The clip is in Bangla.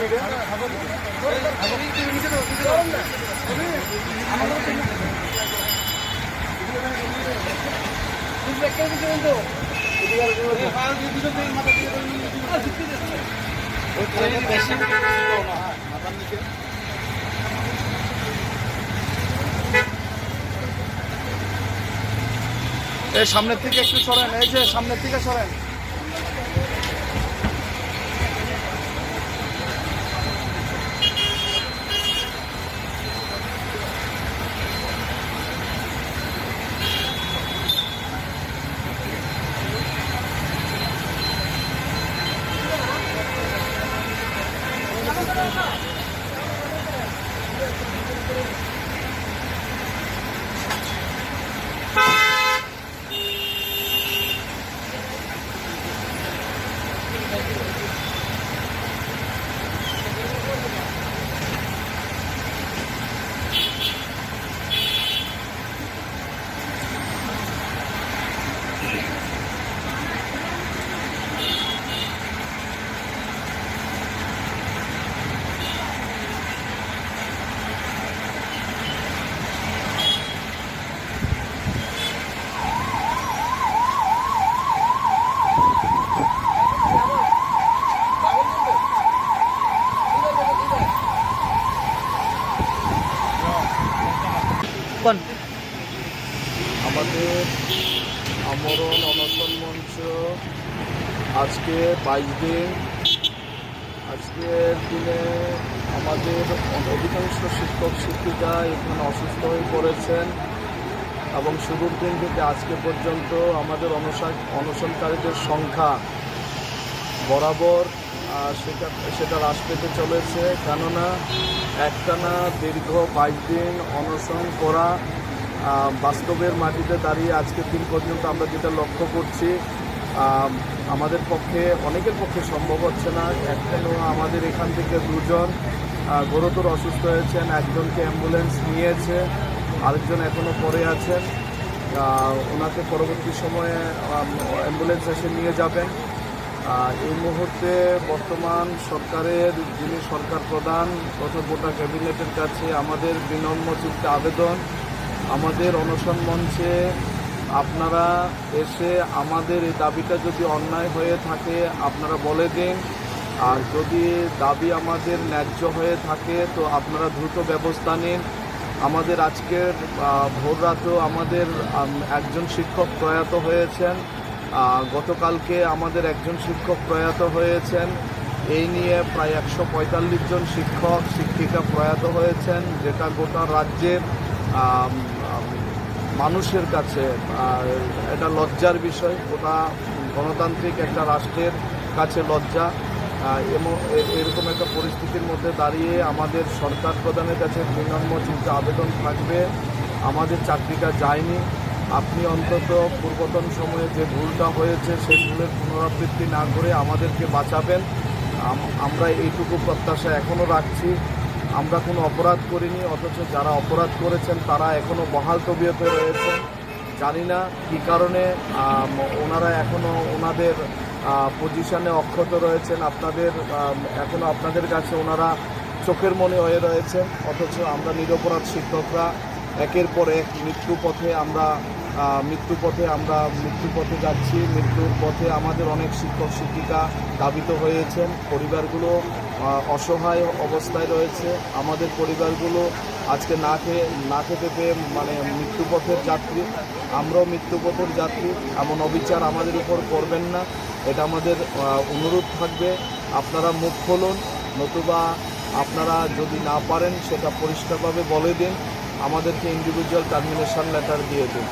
এই সামনের থেকে একটু সরেন, এই যে সামনের থেকে সরেন। আমাদের আমরণ অনশন মঞ্চ আজকে 22 দিন। আজকের দিনে আমাদের অধিকাংশ শিক্ষক শিক্ষিকা এখানে অসুস্থ হয়ে পড়েছেন এবং শুরুর দিন থেকে আজকে পর্যন্ত আমাদের অনশনকারীদের সংখ্যা বরাবর সেটা হ্রাস পেতে চলেছে। কেননা একটানা দীর্ঘ 22 দিন অনশন করা বাস্তবের মাটিতে দাঁড়িয়ে আজকের দিন পর্যন্ত আমরা যেটা লক্ষ্য করছি, আমাদের পক্ষে অনেকের পক্ষে সম্ভব হচ্ছে না। একটানা আমাদের এখান থেকে 2 জন গুরুতর অসুস্থ হয়েছেন, একজনকে অ্যাম্বুলেন্স নিয়েছে, আরেকজন এখনও পড়ে আছেন। ওনাকে পরবর্তী সময়ে অ্যাম্বুলেন্স এসে নিয়ে যাবেন। এই মুহূর্তে বর্তমান সরকারের যিনি সরকার প্রধান তথা গোটা ক্যাবিনেটের কাছে আমাদের বিনম্র চিত্তে আবেদন, আমাদের অনশন মঞ্চে আপনারা এসে আমাদের এই দাবিটা যদি অন্যায় হয়ে থাকে আপনারা বলে দিন, আর যদি দাবি আমাদের ন্যায্য হয়ে থাকে তো আপনারা দ্রুত ব্যবস্থা নিন। আমাদের আজকের ভোর রাতেও আমাদের একজন শিক্ষক প্রয়াত হয়েছেন, গতকালকে আমাদের একজন শিক্ষক প্রয়াত হয়েছেন। এই নিয়ে প্রায় 145 জন শিক্ষক শিক্ষিকা প্রয়াত হয়েছেন, যেটা গোটা রাজ্যের মানুষের কাছে এটা লজ্জার বিষয়। গোটা গণতান্ত্রিক একটা রাষ্ট্রের কাছে লজ্জা। এরকম একটা পরিস্থিতির মধ্যে দাঁড়িয়ে আমাদের সরকার প্রধানের কাছে বিনম্র চিত্তে আবেদন থাকবে, আমাদের চাকরিটা যায়নি, আপনি অন্তত পূর্বতন সময়ে যে ভুলটা হয়েছে সেই ভুলের পুনরাবৃত্তি না করে আমাদেরকে বাঁচাবেন। আমরা এইটুকু প্রত্যাশা এখনও রাখছি। আমরা কোনো অপরাধ করিনি, অথচ যারা অপরাধ করেছেন তারা এখনও বহাল তবিয়তে রয়েছেন। জানি না কী কারণে ওনারা এখনও ওনাদের পজিশনে অক্ষত রয়েছেন, এখনও আপনাদের কাছে ওনারা চোখের মনে হয়ে রয়েছেন, অথচ আমরা নিরপরাধ শিক্ষকরা একের পর এক মৃত্যু পথে যাচ্ছি। মৃত্যুর পথে আমাদের অনেক শিক্ষক শিক্ষিকা দাবিত হয়েছেন, পরিবারগুলো অসহায় অবস্থায় রয়েছে। আমাদের পরিবারগুলো আজকে না খেতে পেয়ে মৃত্যুপথের যাত্রী, আমরাও মৃত্যুপথের যাত্রী। এমন অবিচার আমাদের উপর করবেন না, এটা আমাদের অনুরোধ থাকবে। আপনারা মুখ খুলুন, নতুবা আপনারা যদি না পারেন সেটা পরিষ্কারভাবে বলে দিন, আমাদেরকে ইন্ডিভিজুয়াল টার্মিনেশন লেটার দিয়ে দিন।